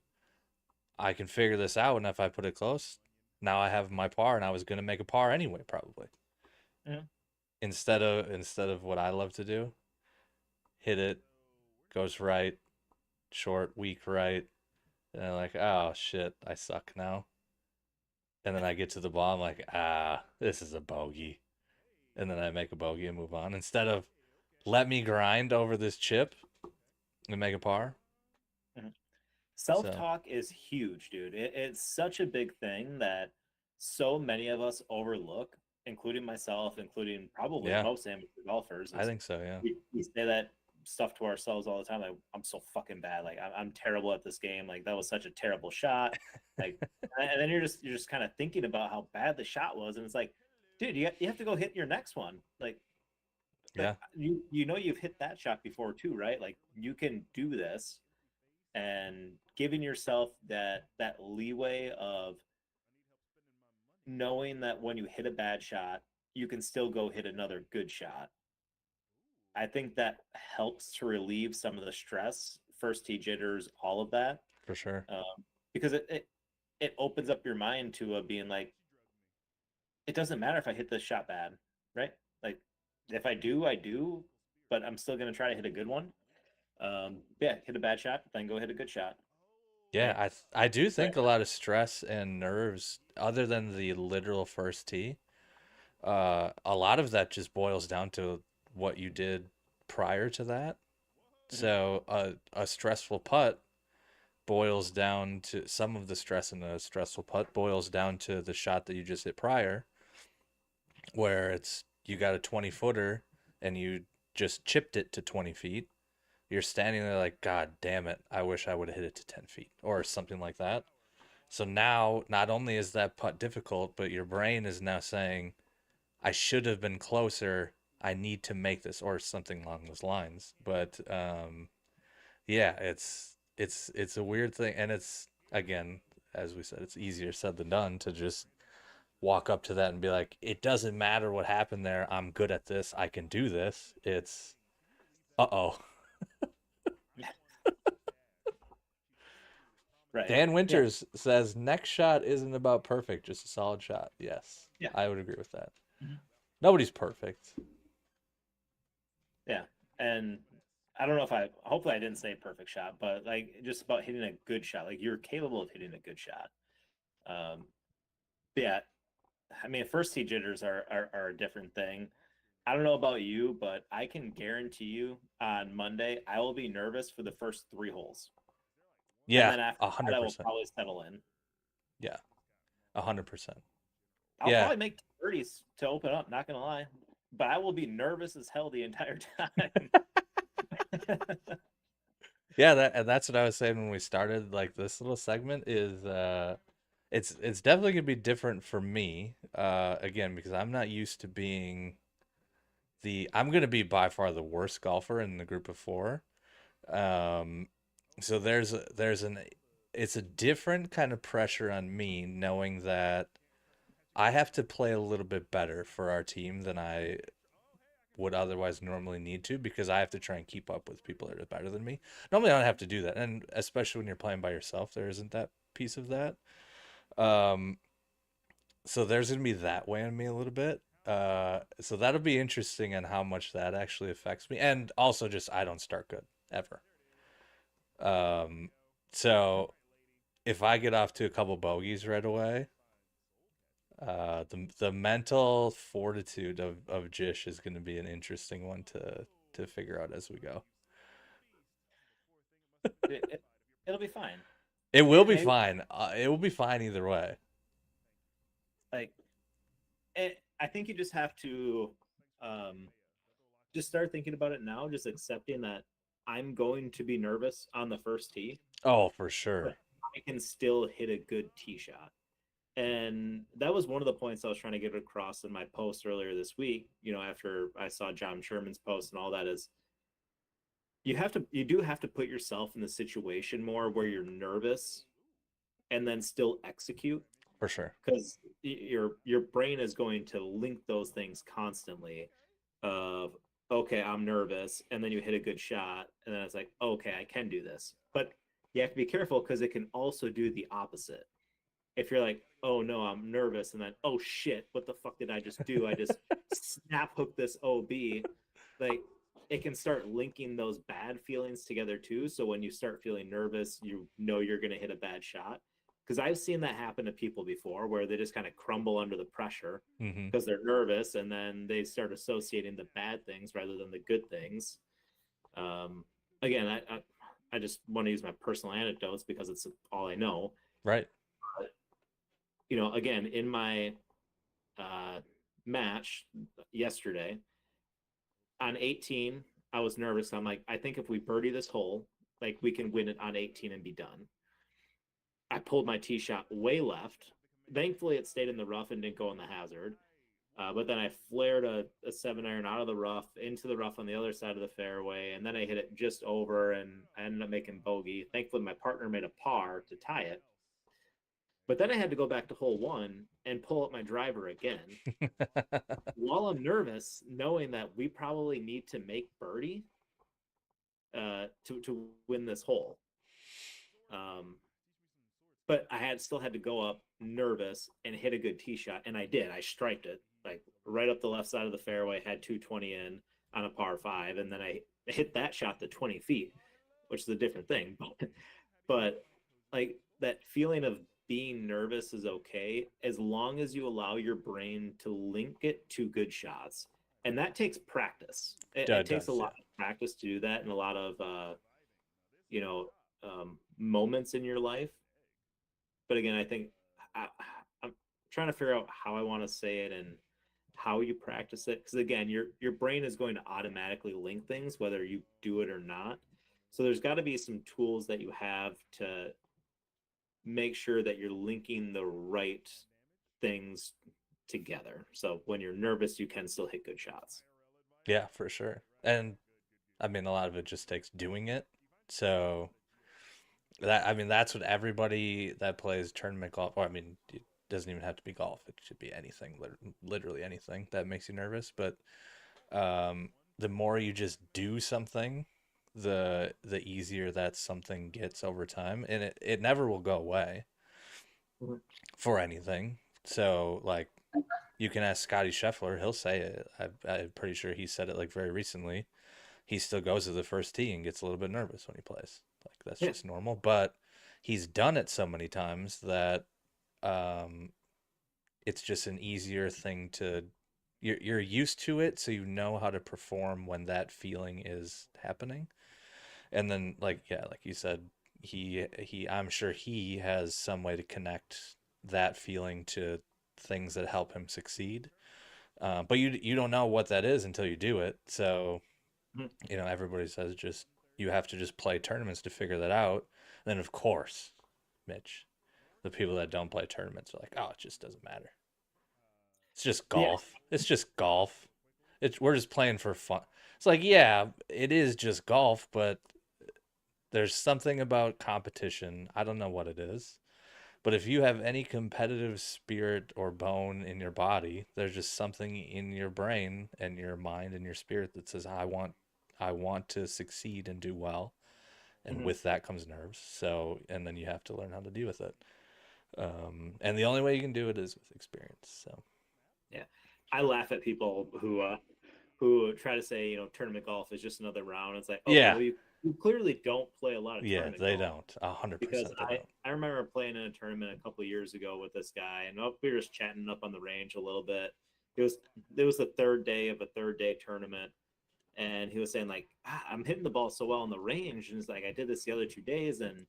I can figure this out, and if I put it close, now I have my par, and I was gonna make a par anyway, probably. Yeah. Instead of what I love to do, hit it, goes right, short, weak right, and I'm like, oh shit, I suck now. And then I get to the ball, I'm like, this is a bogey. And then I make a bogey and move on. Instead of let me grind over this chip and make a par. Mhm. So Self-talk is huge, dude. It's such a big thing that so many of us overlook, including myself, including probably yeah, most amateur golfers. I Is think so, yeah. we say that stuff to ourselves all the time. Like, I'm so fucking bad. Like, I'm terrible at this game. Like, that was such a terrible shot. Like, and then you're just kind of thinking about how bad the shot was, and it's like, dude, you have to go hit your next one. Like Yeah, you know you've hit that shot before too, right? Like, you can do this, and giving yourself that leeway of knowing that when you hit a bad shot, you can still go hit another good shot. I think that helps to relieve some of the stress, first tee jitters, all of that, for sure. because it opens up your mind to being like, it doesn't matter if I hit this shot bad, right? Like, if I do, I do, but I'm still gonna try to hit a good one. Yeah, hit a bad shot, then go hit a good shot. Yeah, Like, I do right? think a lot of stress and nerves, other than the literal first tee, a lot of that just boils down to what you did prior to that. Mhm. So a stressful putt boils down to some of the stress in a stressful putt boils down to the shot that you just hit prior, where it's you got a 20 footer and you just chipped it to 20 feet. You're standing there like, God damn it, I wish I would have hit it to 10 feet or something like that. So now, not only is that putt difficult, but your brain is now saying, I should have been closer. I need to make this, or something along those lines. But yeah, it's a weird thing, and it's again, as we said, it's easier said than done to just walk up to that and be like, it doesn't matter what happened there. I'm good at this. I can do this. It's uh-oh. Right. Dan Yeah. Winters says next shot isn't about perfect, just a solid shot. Yes, Yeah. I would agree with that. Mhm. Nobody's perfect. Yeah. And I don't know if hopefully I didn't say perfect shot, but like just about hitting a good shot. Like, you're capable of hitting a good shot. Um, yeah. I mean, first tee jitters are a different thing. I don't know about you, but I can guarantee you on Monday, I will be nervous for the first three holes. And Yeah, then after a that, hundred I will percent. probably settle in. Yeah, 100%. I'll Yeah, probably make birdies to open up, not going to lie. But I will be nervous as hell the entire time. yeah. That's what I was saying when we started. Like this little segment is, it's definitely gonna be different for me. Again, because I'm not used to being I'm gonna be by far the worst golfer in the group of four. Um, so there's an it's a different kind of pressure on me knowing that I have to play a little bit better for our team than I would otherwise normally need to because I have to try and keep up with people that are better than me. Normally I don't have to do that. And especially when you're playing by yourself, there isn't that piece of that. Um, so there's gonna be that way on me a little bit. So that'll be interesting on how much that actually affects me. And also just I don't start good ever. Um, so if I get off to a couple bogeys right away, the mental fortitude of Jish is going to be an interesting one to figure out as we go. it, it'll be fine. It will It be may fine. It will be fine either way. like I think you just have to um, just start thinking about it now, just accepting that I'm going to be nervous on the first tee, Oh, for but sure. I can still hit a good tee shot. And that was one of the points I was trying to get across in my post earlier this week, after I saw John Sherman's post and all that, is you do have to put yourself in the situation more where you're nervous and then still execute, For sure. because your brain is going to link those things constantly of, okay, I'm nervous, and then you hit a good shot, and then it's like, okay, I can do this. But you have to be careful because it can also do the opposite. If you're like, oh no, I'm nervous, and then, oh shit, what the fuck did I just do? I just snap hook this OB. Like, it can start linking those bad feelings together too. So when you start feeling nervous, you know you're going to hit a bad shot. Because I've seen that happen to people before where they just kind of crumble under the pressure Mm-hmm. because they're nervous, and then they start associating the bad things rather than the good things. Um, Again, I just want to use my personal anecdotes because it's all I know. Right. But, again, in my uh, match yesterday on 18, I was nervous. I'm like, I think if we birdie this hole, like, we can win it on 18 and be done. I pulled my tee shot way left. Thankfully, it stayed in the rough and didn't go in the hazard. But then I flared a 7-iron out of the rough into the rough on the other side of the fairway, and then I hit it just over, and I ended up making bogey. Thankfully, my partner made a par to tie it. But then I had to go back to hole one and pull up my driver again while I'm nervous, knowing that we probably need to make birdie to win this hole. Um, but I still had to go up nervous and hit a good tee shot, and I did. I striped it like right up the left side of the fairway, had 220 in on a par five, and then I hit that shot to 20 feet, which is a different thing. But like, that feeling of being nervous is okay as long as you allow your brain to link it to good shots, and that takes practice. It It takes a does, lot yeah. of practice to do that, and a lot of you know moments in your life. But again, I think I, I'm trying to figure out how I want to say it and how you practice it, because again, your brain is going to automatically link things whether you do it or not. So there's got to be some tools that you have to make sure that you're linking the right things together. So when you're nervous, you can still hit good shots. Yeah, for sure. And I mean, a lot of it just takes doing it. So that's what everybody that plays tournament golf, or I mean, it doesn't even have to be golf. It should be anything, literally anything that makes you nervous. But um, the more you just do something, the easier that something gets over time, and it never will go away Mhm. for anything. So like you can ask Scotty Scheffler, he'll say it. I'm pretty sure he said it like very recently. He still goes to the first tee and gets a little bit nervous when he plays. Like that's Yeah. just normal. But he's done it so many times that um, it's just an easier thing to. You're used to it, so you know how to perform when that feeling is happening. And then like yeah, like you said, he I'm sure he has some way to connect that feeling to things that help him succeed. But you don't know what that is until you do it. So Mhm. everybody says just you have to just play tournaments to figure that out. And then of course, Mitch, the people that don't play tournaments are like, oh, it just doesn't matter. It's just Yeah. golf. It's just golf. We're just playing for fun. It's like, yeah, it is just golf, but there's something about competition. I don't know what it is. But if you have any competitive spirit or bone in your body, there's just something in your brain and your mind and your spirit that says, I want to succeed and do well. And Mhm. with that comes nerves. So, and then you have to learn how to deal with it. And the only way you can do it is with experience. So, Yeah. I laugh at people who try to say, tournament golf is just another round. It's like, okay, yeah, well, you clearly don't play a lot of yeah, tournament they golf, don't. 100% because they I don't. I remember playing in a tournament a couple of years ago with this guy, and we were just chatting up on the range a little bit. It was it was the third day of a third day tournament, and he was saying like, I'm hitting the ball so well on the range, and it's like, I did this the other 2 days, and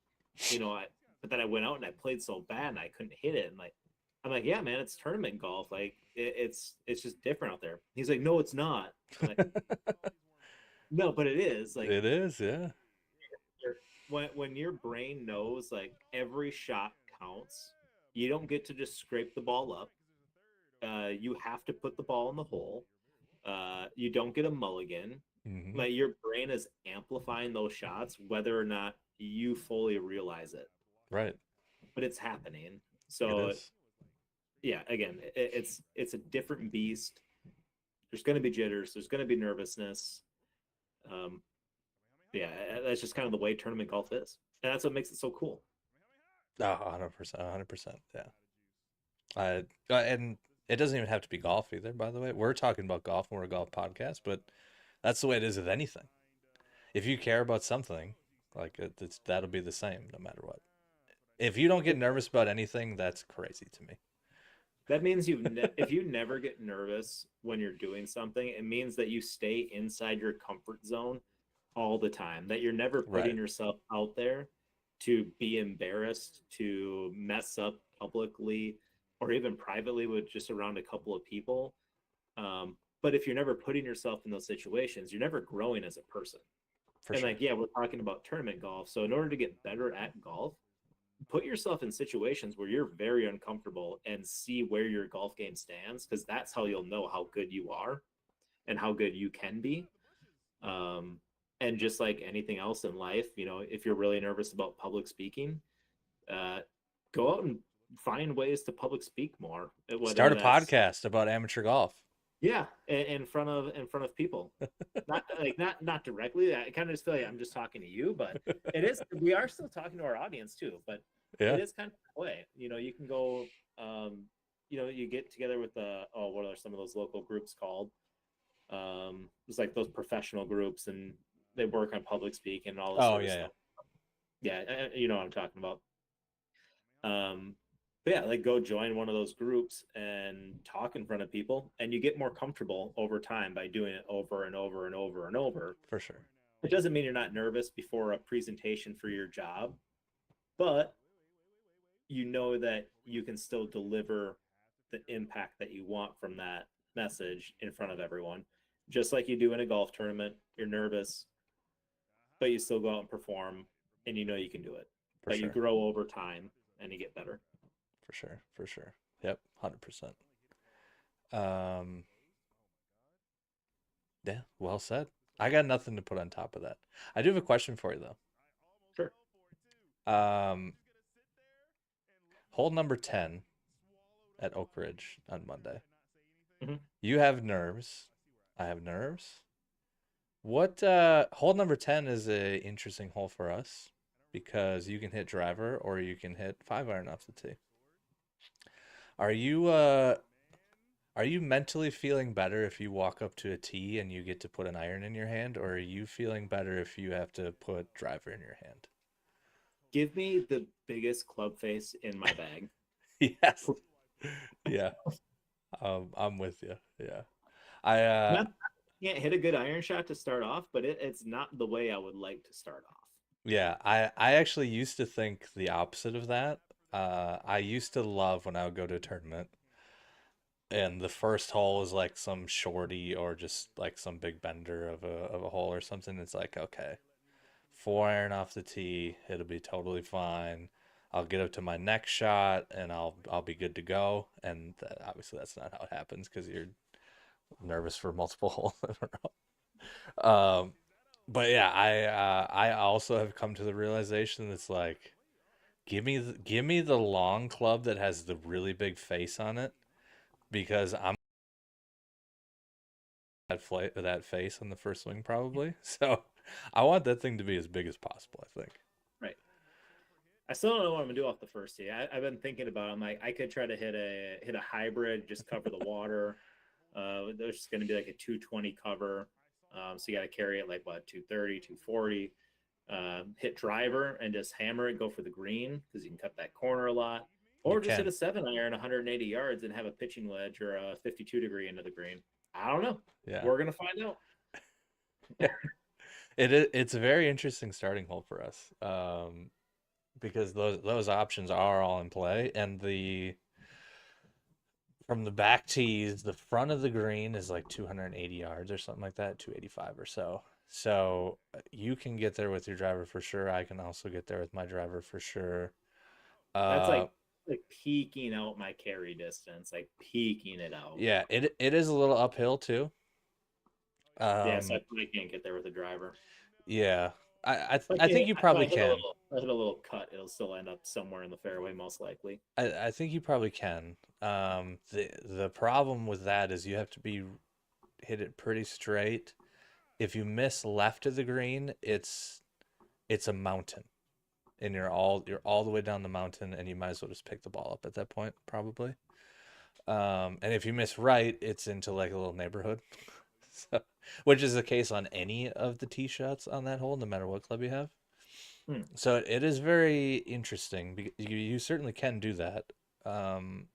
I but then I went out and I played so bad and I couldn't hit it, and like, I'm like, yeah, man, it's tournament golf, like it's just different out there. He's like, no, it's not. I'm like, no, but it is. Like, It is, yeah. when your brain knows like every shot counts, you don't get to just scrape the ball up. You have to put the ball in the hole. You don't get a mulligan. Hmm. Like your brain is amplifying those shots, whether or not you fully realize it, Right. but it's happening. It So is. yeah, again, it's a different beast. There's going to be jitters. There's going to be nervousness. Um, yeah, that's just kind of the way tournament golf is, and that's what makes it so cool. Oh, 100%, 100%. Yeah. And it doesn't even have to be golf either, by the way. We're talking about golf and we're a golf podcast, but that's the way it is with anything. If you care about something, like that'll be the same no matter what. If you don't get nervous about anything, that's crazy to me. That means if you never get nervous when you're doing something, it means that you stay inside your comfort zone all the time. That you're never Right. putting yourself out there to be embarrassed, to mess up publicly, or even privately with just around a couple of people. But if you're never putting yourself in those situations, you're never growing as a person. For And like, sure. yeah, we're talking about tournament golf. So in order to get better at golf, put yourself in situations where you're very uncomfortable and see where your golf game stands, because that's how you'll know how good you are and how good you can be. Um, and just like anything else in life, if you're really nervous about public speaking, uh, go out and find ways to public speak more, whether Start a that's podcast about amateur golf. yeah, in front of people, not directly. I kind of just feel like I'm just talking to you, but it is we are still talking to our audience too. But it Yeah. is kind of that way. You can go, you get together with what are some of those local groups called? It's like those professional groups, and they work on public speaking and all this Oh sort of yeah, yeah. stuff. Yeah, you know what I'm talking about. Um, but yeah, like go join one of those groups and talk in front of people, and you get more comfortable over time by doing it over and over and over and over. For sure. It doesn't mean you're not nervous before a presentation for your job, but you know that you can still deliver the impact that you want from that message in front of everyone. Just like you do in a golf tournament, you're nervous, but you still go out and perform, and you know you can do it. For But you sure. grow over time and you get better. For sure. For sure. Yep. 100%. Um. Yeah. Well said. I got nothing to put on top of that. I do have a question for you Sure. though. Hole number 10 at Oak Ridge on Monday. Mm-hmm. You have nerves. I have nerves. What hole number 10 is a interesting hole for us because you can hit driver or you can hit 5 iron off the tee. Are you uh are you mentally feeling better if you walk up to a tee and you get to put an iron in your hand, or are you feeling better if you have to put driver in your hand? Give me the biggest club face in my bag. Yes. Yeah. I'm with you. Yeah. I Not can't hit a good iron shot to start off, but it's not the way I would like to start off. Yeah, I actually used to think the opposite of that. I used to love when I would go to a tournament and the first hole is like some shorty or just like some big bender of a hole or something. It's like, okay, 4 iron off the tee, it'll be totally fine. I'll get up to my next shot and I'll be good to go. And obviously that's not how it happens because you're nervous for multiple holes in a row. But yeah, I also have come to the realization it's like give me the long club that has the really big face on it because I'm that face on the first swing probably. So I want that thing to be as big as possible, I think. Right. I still don't know what I'm gonna do off the first tee. I've been thinking about it. I'm like, I could try to hit a hybrid, just cover the water. There's gonna be like a 220 cover. So you got to carry it like what 230, 240. Hit driver and just hammer it, go for the green because you can cut that corner a lot. You Or just hit can. a 7 iron 180 yards and have a pitching wedge or a 52-degree into the green. I don't know. Yeah. We're gonna find out. Yeah. It's a very interesting starting hole for us. Because those options are all in play and the from the back tees, the front of the green is like 280 yards or something like that, 285 or so. So you can get there with your driver for sure. I can also get there with my driver for sure. That's Uh, like like peeking out my carry distance, like peeking it out. Yeah, it is a little uphill too. Yeah, so I Um, probably can't get there with a driver. yeah, If I think you if probably can. I hit a little cut, it'll still end up somewhere in the fairway, most likely. I think you probably can. The problem with that is you have to be hit it pretty straight. If you miss left of the green, it's a mountain, and you're all the way down the mountain, and you might as well just pick the ball up at that point, probably. And if you miss right, it's into like a little neighborhood, so, which is the case on any of the tee shots on that hole, no matter what club you have. Hmm. So it is very interesting. You certainly can do that, um,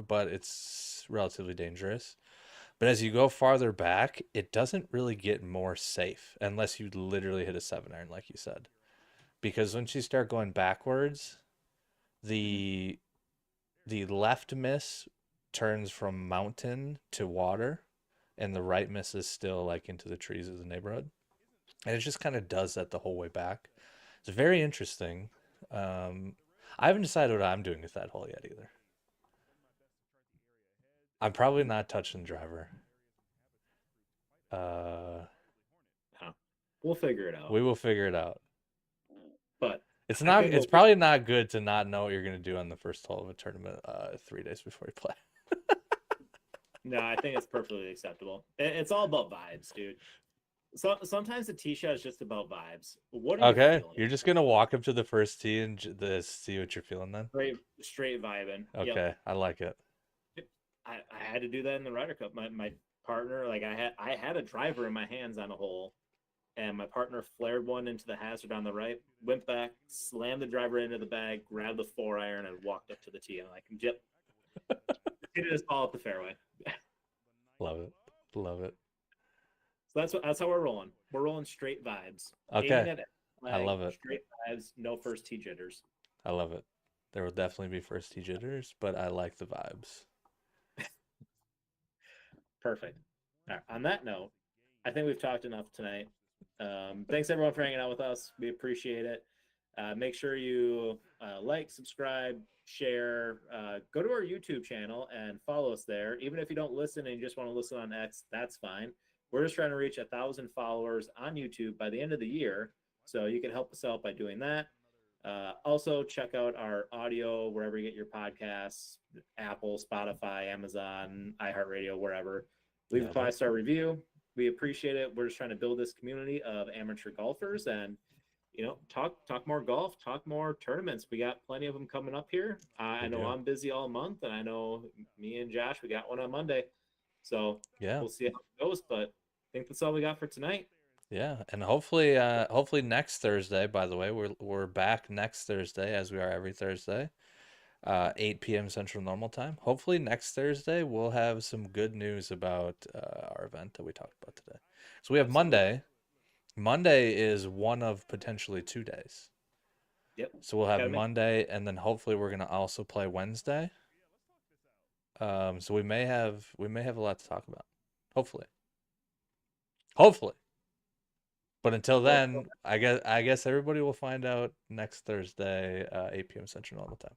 but it's relatively dangerous. But as you go farther back, it doesn't really get more safe unless you literally hit a 7-iron, like you said. Because once you start going backwards, the the left miss turns from mountain to water, and the right miss is still like into the trees of the neighborhood. And it just kind of does that the whole way back. It's very interesting. Um, I haven't decided what I'm doing with that hole yet either. I'm probably not touching the driver. Uh, Huh. We'll figure it out. we will figure it out. But It's I not. think It's we'll. probably not good to not know what you're gonna do on the first hole of a tournament 3 days before you play. No, I think it's perfectly acceptable. It's all about vibes, dude. So sometimes the tee shot is just about vibes. What are you Okay, feeling? you're just gonna walk up to the first tee and see what you're feeling then. Straight vibing. Yep. Okay, I like it. I had to do that in the Ryder Cup. My partner, like I had a driver in my hands on a hole, and my partner flared one into the hazard on the right, went back, slammed the driver into the bag, grabbed the 4-iron, and walked up to the tee. I'm like, yep, hit this ball up the fairway. Love it. Love it. So that's how we're rolling. We're rolling straight vibes, Okay, aiming at I flag, love it. straight vibes, no first tee jitters. I love it. There will definitely be first tee jitters, but I like the vibes. Perfect. All right. On that note, I think we've talked enough tonight. Thanks everyone for hanging out with us. We appreciate it. Make sure you like, subscribe, share. Go to our YouTube channel and follow us there. Even if you don't listen and you just want to listen on X, that's fine. We're just trying to reach 1,000 followers on YouTube by the end of the year. So you can help us out by doing that. Also, check out our audio wherever you get your podcasts: Apple, Spotify, Amazon, iHeartRadio, wherever. Leave a Nailed it. 5-star review. We appreciate it. We're just trying to build this community of amateur golfers and talk more golf, talk more tournaments. We got plenty of them coming up here. I We know do. I'm busy all month, and I know me and Josh, we got one on Monday. So Yeah. we'll see how it goes. But I think that's all we got for tonight. Yeah, and hopefully next Thursday, by the way, we're back next Thursday as we are every Thursday, 8 p.m. Central Normal Time. Hopefully next Thursday we'll have some good news about our event that we talked about today. So we have Absolutely. Monday. Monday is one of potentially 2 days. Yep. So we'll have Gotta make Monday, and then hopefully we're gonna also play Wednesday. So we may have a lot to talk about. Hopefully. Hopefully. But until well, then, I guess everybody will find out next Thursday, 8 p.m. Central Normal Time.